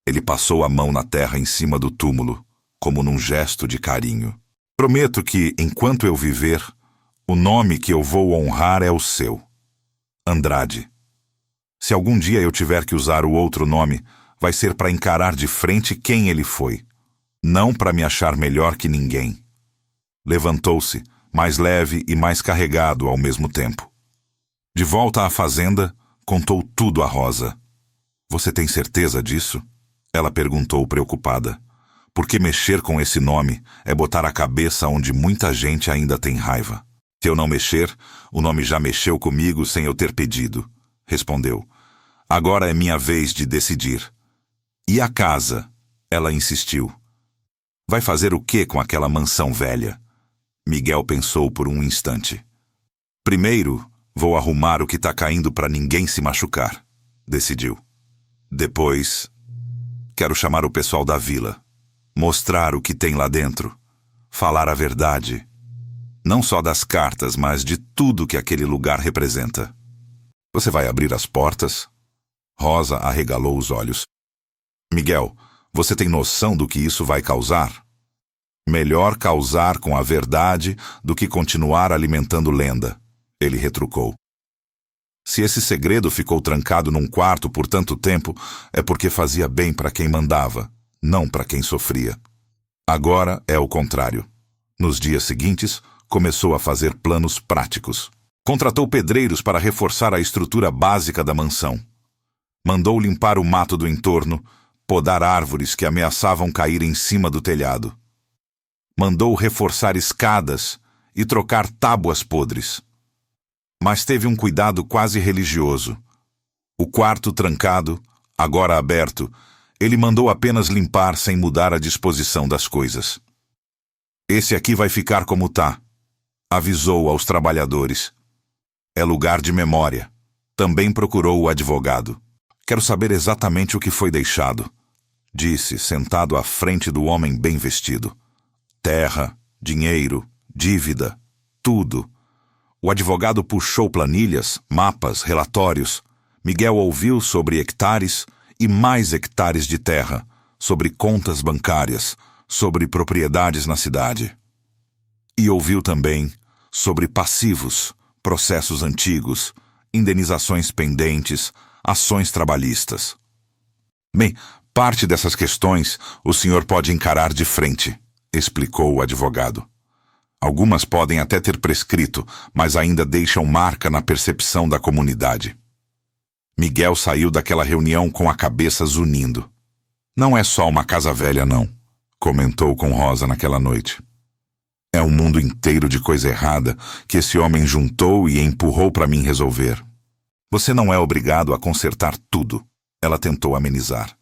Ele passou a mão na terra em cima do túmulo, como num gesto de carinho. Prometo que, enquanto eu viver, o nome que eu vou honrar é o seu. Andrade. Se algum dia eu tiver que usar o outro nome, vai ser para encarar de frente quem ele foi, não para me achar melhor que ninguém. Levantou-se, mais leve e mais carregado ao mesmo tempo. De volta à fazenda, contou tudo a Rosa. Você tem certeza disso? Ela perguntou preocupada. Porque mexer com esse nome é botar a cabeça onde muita gente ainda tem raiva. Se eu não mexer, o nome já mexeu comigo sem eu ter pedido, respondeu. Agora é minha vez de decidir. E a casa? Ela insistiu. Vai fazer o que com aquela mansão velha? Miguel pensou por um instante. Primeiro, vou arrumar o que está caindo para ninguém se machucar, decidiu. Depois, quero chamar o pessoal da vila, mostrar o que tem lá dentro, falar a verdade. Não só das cartas, mas de tudo que aquele lugar representa. Você vai abrir as portas? Rosa arregalou os olhos. Miguel, você tem noção do que isso vai causar? Melhor causar com a verdade do que continuar alimentando lenda, ele retrucou. Se esse segredo ficou trancado num quarto por tanto tempo, é porque fazia bem para quem mandava, não para quem sofria. Agora é o contrário. Nos dias seguintes, começou a fazer planos práticos. Contratou pedreiros para reforçar a estrutura básica da mansão. Mandou limpar o mato do entorno, podar árvores que ameaçavam cair em cima do telhado. Mandou reforçar escadas e trocar tábuas podres. Mas teve um cuidado quase religioso. O quarto trancado, agora aberto, ele mandou apenas limpar sem mudar a disposição das coisas. Esse aqui vai ficar como tá, avisou aos trabalhadores. É lugar de memória. Também procurou o advogado. Quero saber exatamente o que foi deixado, disse, sentado à frente do homem bem vestido. Terra, dinheiro, dívida, tudo. O advogado puxou planilhas, mapas, relatórios. Miguel ouviu sobre hectares e mais hectares de terra, sobre contas bancárias, sobre propriedades na cidade. E ouviu também sobre passivos, processos antigos, indenizações pendentes, ações trabalhistas. Bem, parte dessas questões o senhor pode encarar de frente, explicou o advogado. Algumas podem até ter prescrito, mas ainda deixam marca na percepção da comunidade. Miguel saiu daquela reunião com a cabeça zunindo. Não é só uma casa velha, não, comentou com Rosa naquela noite. É um mundo inteiro de coisa errada que esse homem juntou e empurrou para mim resolver. Você não é obrigado a consertar tudo, ela tentou amenizar.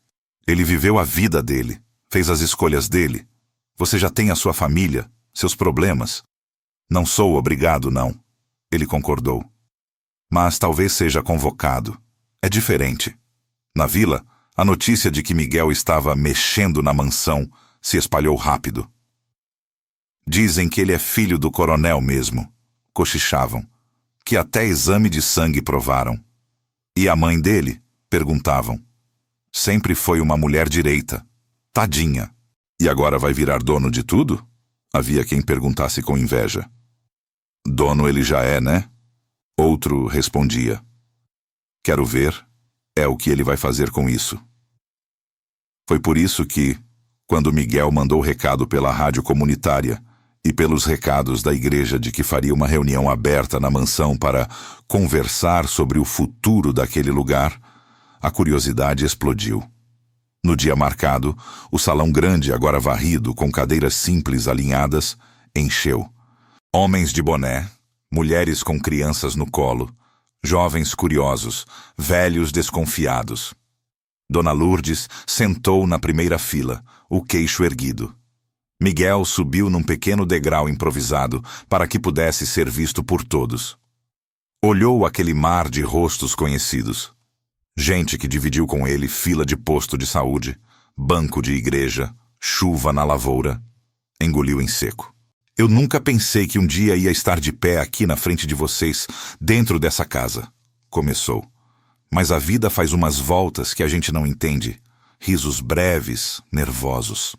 Ele viveu a vida dele, fez as escolhas dele. Você já tem a sua família, seus problemas. Não sou obrigado, não, ele concordou. Mas talvez seja convocado. É diferente. Na vila, a notícia de que Miguel estava mexendo na mansão se espalhou rápido. Dizem que ele é filho do coronel mesmo, cochichavam, que até exame de sangue provaram. E a mãe dele? Perguntavam. Sempre foi uma mulher direita. Tadinha. E agora vai virar dono de tudo? Havia quem perguntasse com inveja. Dono ele já é, né? Outro respondia: quero ver, é o que ele vai fazer com isso. Foi por isso que, quando Miguel mandou recado pela rádio comunitária e pelos recados da igreja de que faria uma reunião aberta na mansão para conversar sobre o futuro daquele lugar, a curiosidade explodiu. No dia marcado, o salão grande, agora varrido, com cadeiras simples alinhadas, encheu. Homens de boné, mulheres com crianças no colo, jovens curiosos, velhos desconfiados. Dona Lourdes sentou na primeira fila, o queixo erguido. Miguel subiu num pequeno degrau improvisado para que pudesse ser visto por todos. Olhou aquele mar de rostos conhecidos. Gente que dividiu com ele fila de posto de saúde, banco de igreja, chuva na lavoura. Engoliu em seco. Eu nunca pensei que um dia ia estar de pé aqui na frente de vocês, dentro dessa casa. Começou. Mas a vida faz umas voltas que a gente não entende. Risos breves, nervosos.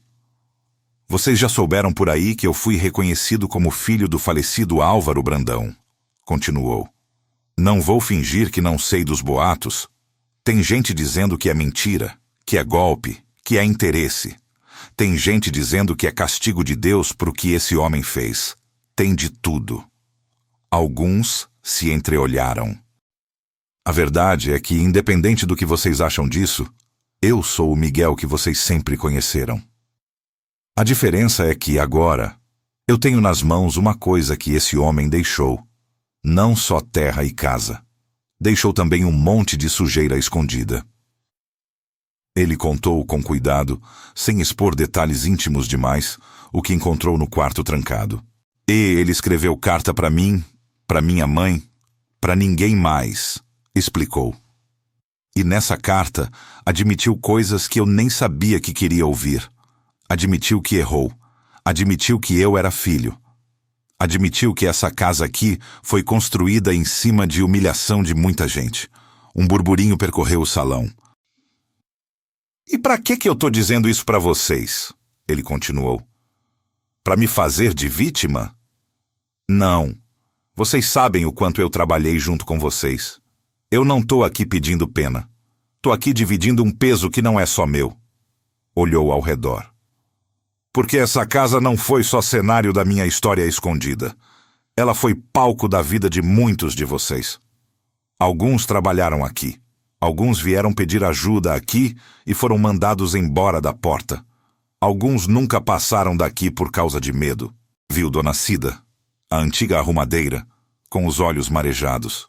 Vocês já souberam por aí que eu fui reconhecido como filho do falecido Álvaro Brandão. Continuou. Não vou fingir que não sei dos boatos. Tem gente dizendo que é mentira, que é golpe, que é interesse. Tem gente dizendo que é castigo de Deus por o que esse homem fez. Tem de tudo. Alguns se entreolharam. A verdade é que, independente do que vocês acham disso, eu sou o Miguel que vocês sempre conheceram. A diferença é que, agora, eu tenho nas mãos uma coisa que esse homem deixou. Não só terra e casa. Deixou também um monte de sujeira escondida. Ele contou com cuidado, sem expor detalhes íntimos demais, o que encontrou no quarto trancado. E ele escreveu carta para mim, para minha mãe, para ninguém mais, explicou. E nessa carta admitiu coisas que eu nem sabia que queria ouvir. Admitiu que errou. Admitiu que eu era filho. Admitiu que essa casa aqui foi construída em cima de humilhação de muita gente. Um burburinho percorreu o salão. E para que eu tô dizendo isso para vocês? Ele continuou. Para me fazer de vítima? Não. Vocês sabem o quanto eu trabalhei junto com vocês. Eu não tô aqui pedindo pena. Tô aqui dividindo um peso que não é só meu. Olhou ao redor. Porque essa casa não foi só cenário da minha história escondida. Ela foi palco da vida de muitos de vocês. Alguns trabalharam aqui. Alguns vieram pedir ajuda aqui e foram mandados embora da porta. Alguns nunca passaram daqui por causa de medo. Viu Dona Cida, a antiga arrumadeira, com os olhos marejados.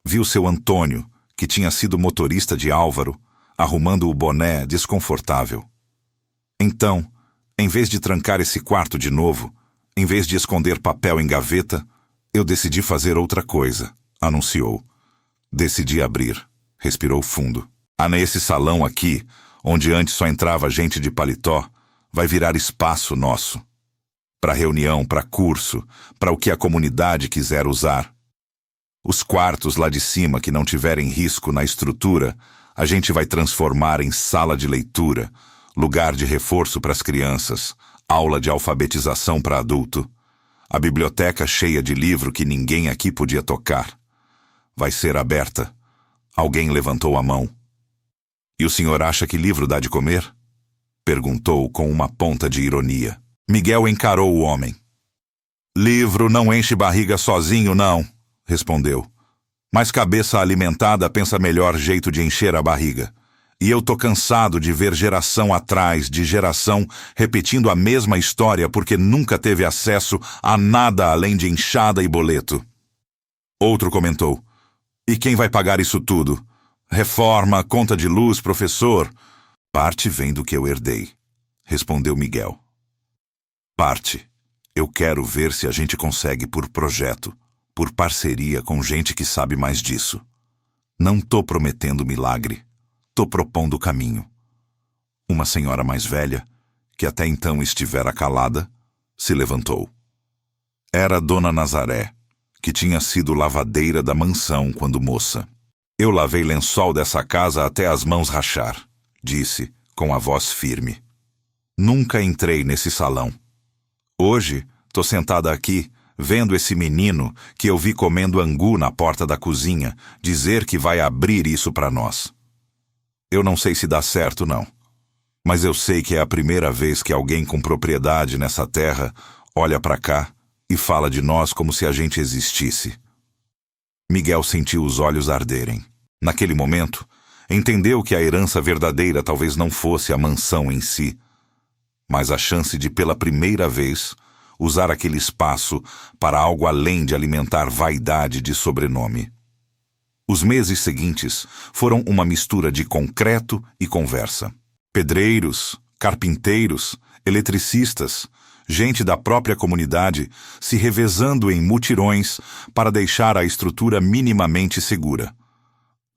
Viu seu Antônio, que tinha sido motorista de Álvaro, arrumando o boné desconfortável. Então, em vez de trancar esse quarto de novo, em vez de esconder papel em gaveta, eu decidi fazer outra coisa, anunciou. Decidi abrir. Respirou fundo. Nesse salão aqui, onde antes só entrava gente de paletó, vai virar espaço nosso. Para reunião, para curso, para o que a comunidade quiser usar. Os quartos lá de cima que não tiverem risco na estrutura, a gente vai transformar em sala de leitura, lugar de reforço para as crianças, aula de alfabetização para adulto. A biblioteca cheia de livro que ninguém aqui podia tocar. Vai ser aberta. Alguém levantou a mão. E o senhor acha que livro dá de comer? Perguntou com uma ponta de ironia. Miguel encarou o homem. Livro não enche barriga sozinho, não, respondeu. Mas cabeça alimentada pensa melhor jeito de encher a barriga. E eu tô cansado de ver geração atrás de geração repetindo a mesma história porque nunca teve acesso a nada além de enxada e boleto. Outro comentou. E quem vai pagar isso tudo? Reforma, conta de luz, professor? Parte vem do que eu herdei, respondeu Miguel. Parte. Eu quero ver se a gente consegue por projeto, por parceria com gente que sabe mais disso. Não tô prometendo milagre. Tô propondo o caminho. Uma senhora mais velha, que até então estivera calada, se levantou. Era Dona Nazaré, que tinha sido lavadeira da mansão quando moça. Eu lavei lençol dessa casa até as mãos rachar, disse, com a voz firme. Nunca entrei nesse salão. Hoje, tô sentada aqui, vendo esse menino que eu vi comendo angu na porta da cozinha, dizer que vai abrir isso para nós. Eu não sei se dá certo, não. Mas eu sei que é a primeira vez que alguém com propriedade nessa terra olha para cá e fala de nós como se a gente existisse. Miguel sentiu os olhos arderem. Naquele momento, entendeu que a herança verdadeira talvez não fosse a mansão em si, mas a chance de, pela primeira vez, usar aquele espaço para algo além de alimentar vaidade de sobrenome. Os meses seguintes foram uma mistura de concreto e conversa. Pedreiros, carpinteiros, eletricistas, gente da própria comunidade se revezando em mutirões para deixar a estrutura minimamente segura.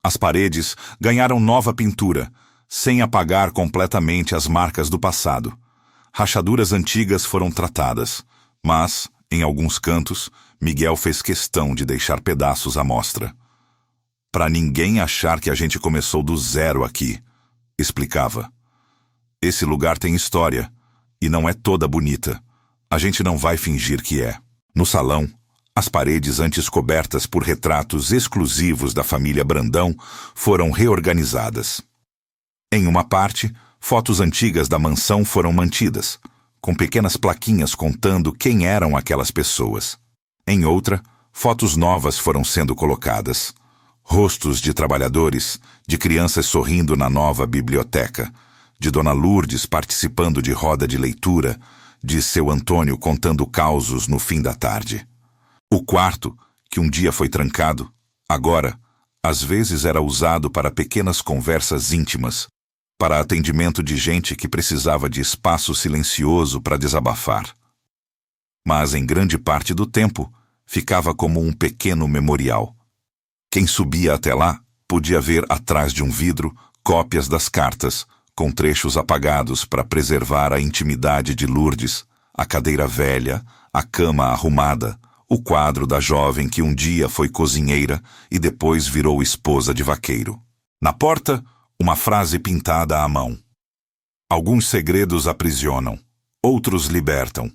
As paredes ganharam nova pintura, sem apagar completamente as marcas do passado. Rachaduras antigas foram tratadas, mas, em alguns cantos, Miguel fez questão de deixar pedaços à mostra. Para ninguém achar que a gente começou do zero aqui, explicava. Esse lugar tem história, e não é toda bonita. A gente não vai fingir que é. No salão, as paredes antes cobertas por retratos exclusivos da família Brandão foram reorganizadas. Em uma parte, fotos antigas da mansão foram mantidas, com pequenas plaquinhas contando quem eram aquelas pessoas. Em outra, fotos novas foram sendo colocadas. Rostos de trabalhadores, de crianças sorrindo na nova biblioteca, de Dona Lourdes participando de roda de leitura, de seu Antônio contando causos no fim da tarde. O quarto, que um dia foi trancado, agora, às vezes era usado para pequenas conversas íntimas, para atendimento de gente que precisava de espaço silencioso para desabafar. Mas, em grande parte do tempo, ficava como um pequeno memorial. Quem subia até lá podia ver atrás de um vidro cópias das cartas, com trechos apagados para preservar a intimidade de Lourdes, a cadeira velha, a cama arrumada, o quadro da jovem que um dia foi cozinheira e depois virou esposa de vaqueiro. Na porta, uma frase pintada à mão. Alguns segredos aprisionam, outros libertam.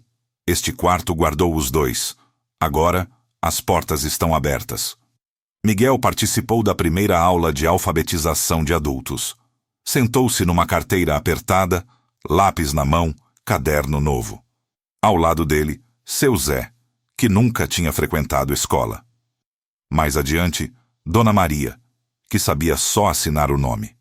Este quarto guardou os dois. Agora, as portas estão abertas. Miguel participou da primeira aula de alfabetização de adultos. Sentou-se numa carteira apertada, lápis na mão, caderno novo. Ao lado dele, seu Zé, que nunca tinha frequentado escola. Mais adiante, Dona Maria, que sabia só assinar o nome.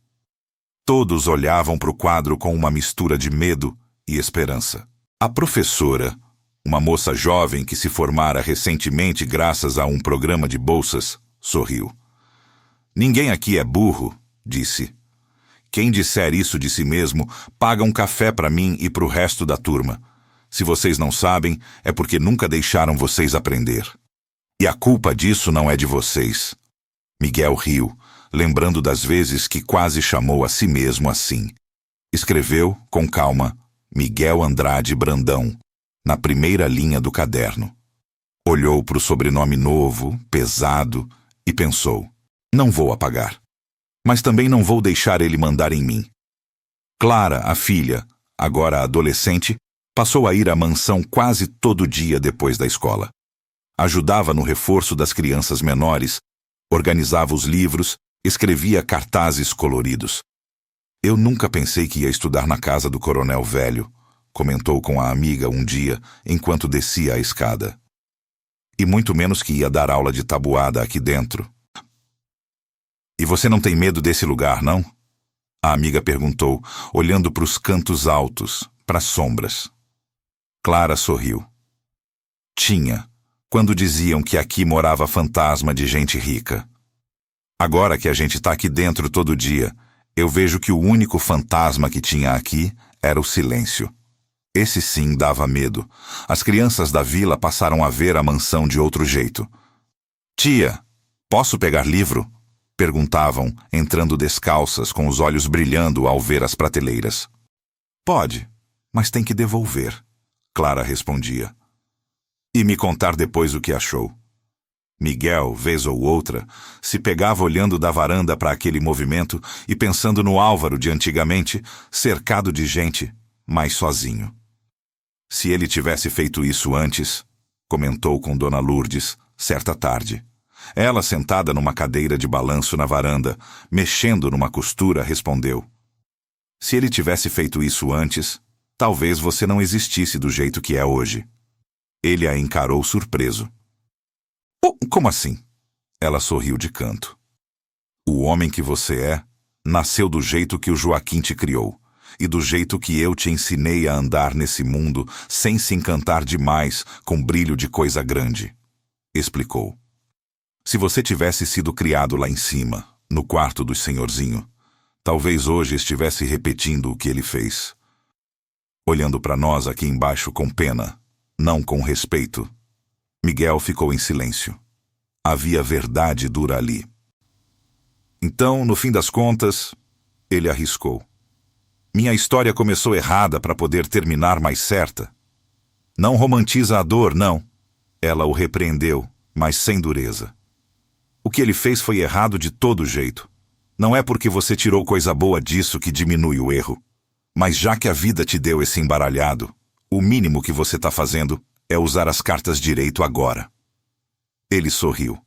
Todos olhavam para o quadro com uma mistura de medo e esperança. A professora, uma moça jovem que se formara recentemente graças a um programa de bolsas, sorriu. Ninguém aqui é burro, disse. Quem disser isso de si mesmo, paga um café para mim e para o resto da turma. Se vocês não sabem, é porque nunca deixaram vocês aprender. E a culpa disso não é de vocês. Miguel riu, lembrando das vezes que quase chamou a si mesmo assim. Escreveu, com calma, Miguel Andrade Brandão, na primeira linha do caderno. Olhou para o sobrenome novo, pesado, e pensou, não vou apagar. Mas também não vou deixar ele mandar em mim. Clara, a filha, agora adolescente, passou a ir à mansão quase todo dia depois da escola. Ajudava no reforço das crianças menores, organizava os livros, escrevia cartazes coloridos. Eu nunca pensei que ia estudar na casa do coronel velho, comentou com a amiga um dia, enquanto descia a escada. E muito menos que ia dar aula de tabuada aqui dentro. E você não tem medo desse lugar, não? A amiga perguntou, olhando para os cantos altos, para as sombras. Clara sorriu. Tinha, quando diziam que aqui morava fantasma de gente rica. Agora que a gente está aqui dentro todo dia, eu vejo que o único fantasma que tinha aqui era o silêncio. Esse sim dava medo. As crianças da vila passaram a ver a mansão de outro jeito. Tia, posso pegar livro? Perguntavam, entrando descalças, com os olhos brilhando ao ver as prateleiras. Pode, mas tem que devolver, Clara respondia. E me contar depois o que achou. Miguel, vez ou outra, se pegava olhando da varanda para aquele movimento e pensando no Álvaro de antigamente, cercado de gente, mas sozinho. Se ele tivesse feito isso antes, comentou com Dona Lourdes, certa tarde. Ela, sentada numa cadeira de balanço na varanda, mexendo numa costura, respondeu: se ele tivesse feito isso antes, talvez você não existisse do jeito que é hoje. Ele a encarou surpreso. Como assim? Ela sorriu de canto. O homem que você é nasceu do jeito que o Joaquim te criou, e do jeito que eu te ensinei a andar nesse mundo sem se encantar demais com brilho de coisa grande, explicou. Se você tivesse sido criado lá em cima, no quarto do senhorzinho, talvez hoje estivesse repetindo o que ele fez. Olhando para nós aqui embaixo com pena, não com respeito, Miguel ficou em silêncio. Havia verdade dura ali. Então, no fim das contas, ele arriscou. Minha história começou errada para poder terminar mais certa. Não romantiza a dor, não. Ela o repreendeu, mas sem dureza. O que ele fez foi errado de todo jeito. Não é porque você tirou coisa boa disso que diminui o erro. Mas já que a vida te deu esse embaralhado, o mínimo que você está fazendo é usar as cartas direito agora. Ele sorriu.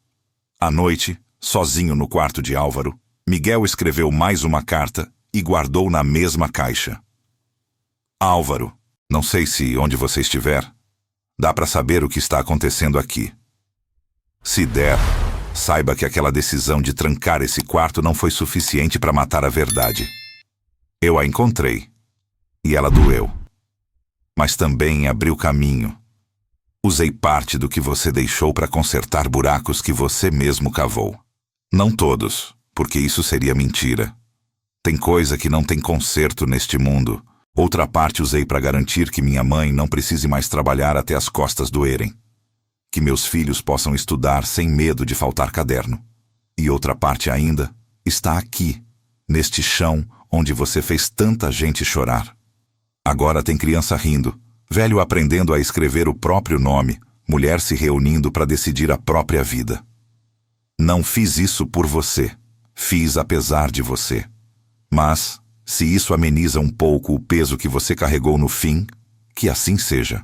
À noite, sozinho no quarto de Álvaro, Miguel escreveu mais uma carta e guardou na mesma caixa. Álvaro, não sei se onde você estiver, dá para saber o que está acontecendo aqui. Se der, saiba que aquela decisão de trancar esse quarto não foi suficiente para matar a verdade. Eu a encontrei, e ela doeu. Mas também abriu caminho. Usei parte do que você deixou para consertar buracos que você mesmo cavou. Não todos, porque isso seria mentira. Tem coisa que não tem conserto neste mundo. Outra parte usei para garantir que minha mãe não precise mais trabalhar até as costas doerem. Que meus filhos possam estudar sem medo de faltar caderno. E outra parte ainda está aqui, neste chão onde você fez tanta gente chorar. Agora tem criança rindo, velho aprendendo a escrever o próprio nome, mulher se reunindo para decidir a própria vida. Não fiz isso por você, fiz apesar de você. Mas, se isso ameniza um pouco o peso que você carregou no fim, que assim seja.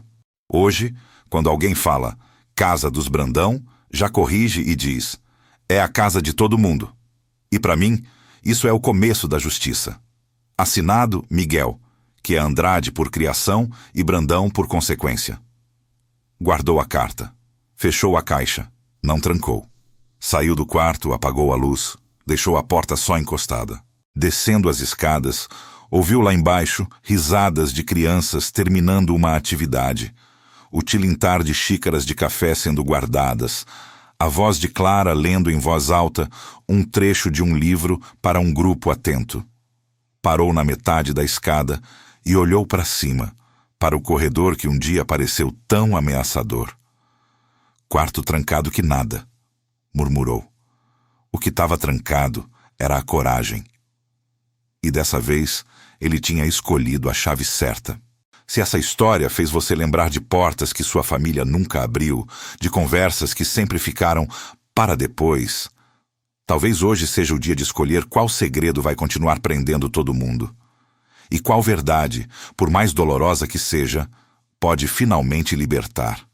Hoje, quando alguém fala casa dos Brandão, já corrige e diz: é a casa de todo mundo. E para mim, isso é o começo da justiça. Assinado Miguel, que é Andrade por criação e Brandão por consequência. Guardou a carta, fechou a caixa, não trancou. Saiu do quarto, apagou a luz, deixou a porta só encostada. Descendo as escadas, ouviu lá embaixo risadas de crianças terminando uma atividade, o tilintar de xícaras de café sendo guardadas, a voz de Clara lendo em voz alta um trecho de um livro para um grupo atento. Parou na metade da escada e olhou para cima, para o corredor que um dia pareceu tão ameaçador. Quarto trancado que nada, murmurou. O que estava trancado era a coragem. E dessa vez, ele tinha escolhido a chave certa. Se essa história fez você lembrar de portas que sua família nunca abriu, de conversas que sempre ficaram para depois, talvez hoje seja o dia de escolher qual segredo vai continuar prendendo todo mundo. E qual verdade, por mais dolorosa que seja, pode finalmente libertar.